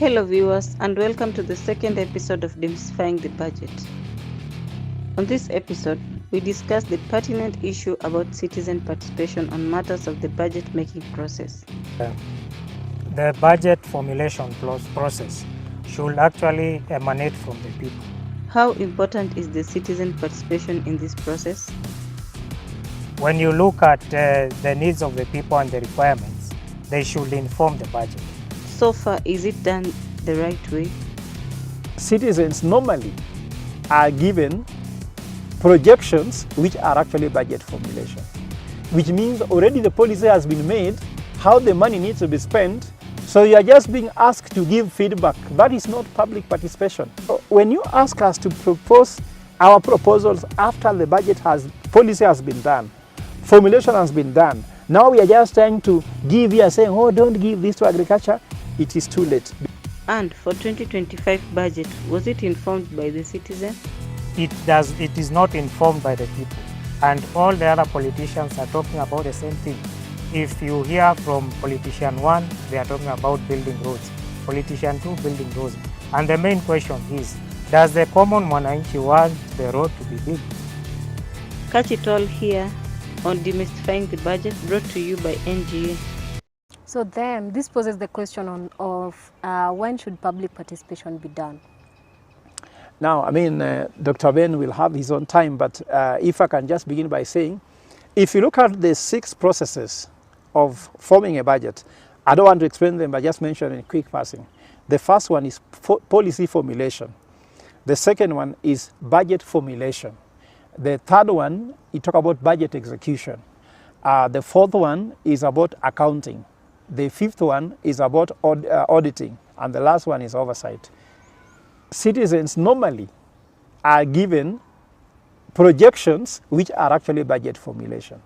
Hello viewers, and welcome to the second episode of Demystifying the Budget. On this episode, we discuss the pertinent issue about citizen participation on matters of the budget making process. The budget formulation process should actually emanate from the people. How important is the citizen participation in this process? When you look at the needs of the people and the requirements, they should inform the budget. So far, is it done the right way? Citizens normally are given projections which are actually budget formulation, which means already the policy has been made, how the money needs to be spent, so you are just being asked to give feedback. That is not public participation. When you ask us to propose our proposals after the policy has been done, formulation has been done, now we are just trying to give you and saying, oh, don't give this to agriculture, it is too late. And for 2025 budget, was it informed by the citizen? It is not informed by the people, and all the other politicians are talking about the same thing. If you hear from politician 1, they are talking about building roads, politician 2 building roads, and the main question is, does the common mwananchi want the road to be big? Catch it all here on Demystifying the Budget, brought to you by NGA. So then this poses the question of when should public participation be done? Now, Dr. Ben will have his own time, but if I can just begin by saying, if you look at the 6 processes of forming a budget, I don't want to explain them, but just mention in quick passing. The first one is policy formulation. The second one is budget formulation. The third one, you talk about budget execution. The fourth one is about accounting. The fifth one is about auditing. And the last one is oversight. Citizens normally are given projections which are actually budget formulation,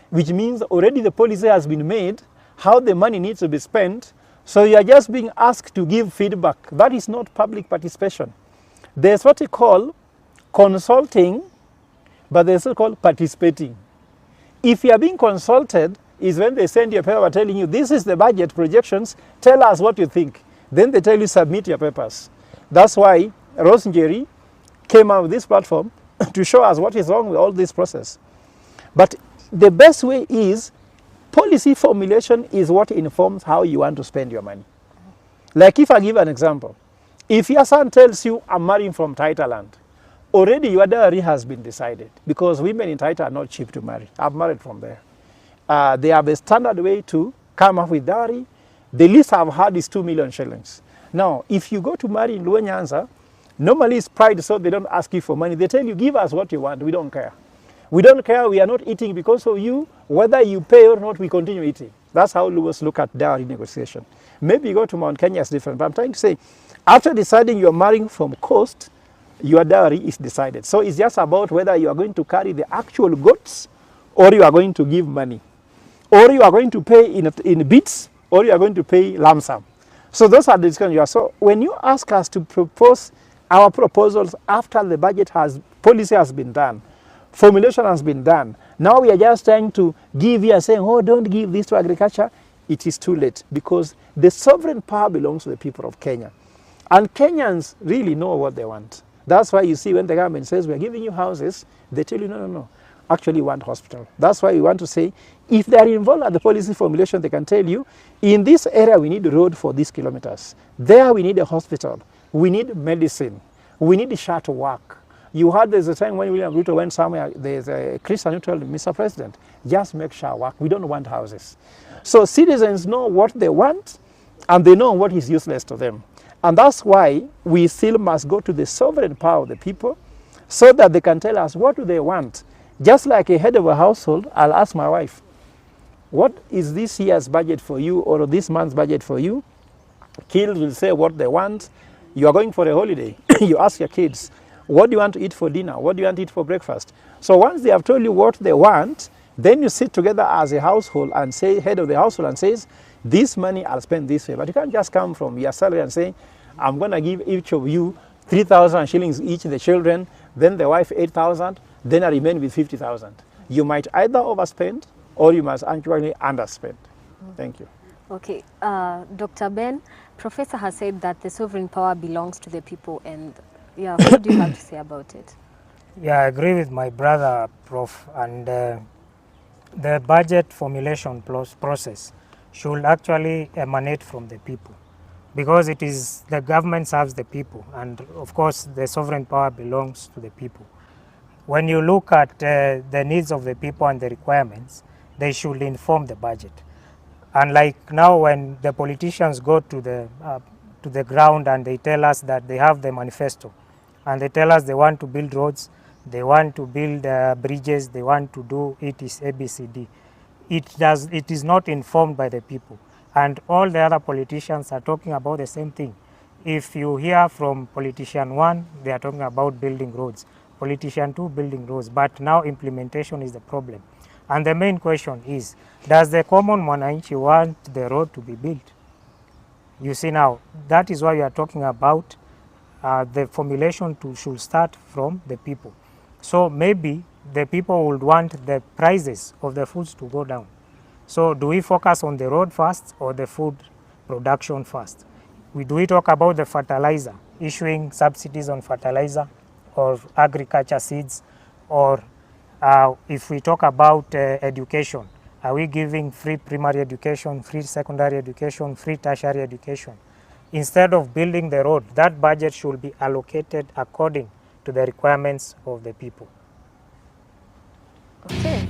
which means already the policy has been made, how the money needs to be spent, so you are just being asked to give feedback. That is not public participation. There's what we call consulting, but there's what called participating. If you are being consulted, is when they send you a paper telling you, this is the budget projections, tell us what you think. Then they tell you, submit your papers. That's why Rose Njeri came out with this platform to show us what is wrong with all this process. But the best way is, policy formulation is what informs how you want to spend your money. Like if I give an example, if your son tells you, I'm marrying from Taita land, already your dowry has been decided, because women in Taita are not cheap to marry. I've married from there. They have a standard way to come up with dowry. The least I've had is 2 million shillings. Now, if you go to marry in Luo Nyanza, normally it's pride, so they don't ask you for money. They tell you, give us what you want, we don't care. We don't care, we are not eating because of you. Whether you pay or not, we continue eating. That's how Luos look at dowry negotiation. Maybe you go to Mount Kenya, it's different. But I'm trying to say, after deciding you're marrying from coast, your dowry is decided. So it's just about whether you are going to carry the actual goods, or you are going to give money, or you are going to pay in bits, or you are going to pay lump sum. So those are the discussions. So when you ask us to propose our proposals after the policy has been done, formulation has been done, now we are just trying to give you and saying, oh, don't give this to agriculture, it is too late, because the sovereign power belongs to the people of Kenya. And Kenyans really know what they want. That's why you see when the government says, we're giving you houses, they tell you, no. Actually want hospital. That's why we want to say, if they are involved at the policy formulation, they can tell you, in this area we need a road for these kilometers. There we need a hospital. We need medicine. We need SHA to work. You heard there's a time when William Ruto went somewhere, there's a Christian who told him, Mr. President, just make SHA work. We don't want houses. So citizens know what they want, and they know what is useless to them. And that's why we still must go to the sovereign power of the people, so that they can tell us what do they want. Just like a head of a household, I'll ask my wife, what is this year's budget for you, or this month's budget for you? Kids will say what they want. You are going for a holiday. You ask your kids, what do you want to eat for dinner? What do you want to eat for breakfast? So once they have told you what they want, then you sit together as a household and say, head of the household, and says, this money I'll spend this way. But you can't just come from your salary and say, I'm going to give each of you 3,000 shillings each, the children, then the wife 8,000, then I remain with 50,000. You might either overspend, or you must actually underspend. Thank you. Okay, Dr. Ben, Professor has said that the sovereign power belongs to the people, and yeah, what do you have to say about it? Yeah, I agree with my brother, Prof. And the budget formulation process should actually emanate from the people, because it is the government serves the people, and of course the sovereign power belongs to the people. When you look at the needs of the people and the requirements, they should inform the budget. Unlike now, when the politicians go to the ground and they tell us that they have the manifesto, and they tell us they want to build roads, they want to build bridges, they want to do it is ABCD. It is not informed by the people, and all the other politicians are talking about the same thing. If you hear from politician 1, they are talking about building roads, politician 2 building roads, but now implementation is the problem. And the main question is, does the common mwananchi want the road to be built? You see now, that is why we are talking about the formulation should start from the people. So maybe the people would want the prices of the foods to go down. So do we focus on the road first or the food production first? Do we talk about the fertilizer, issuing subsidies on fertilizer or agriculture seeds, or if we talk about education, are we giving free primary education, free secondary education, free tertiary education? Instead of building the road, that budget should be allocated according to the requirements of the people. Okay.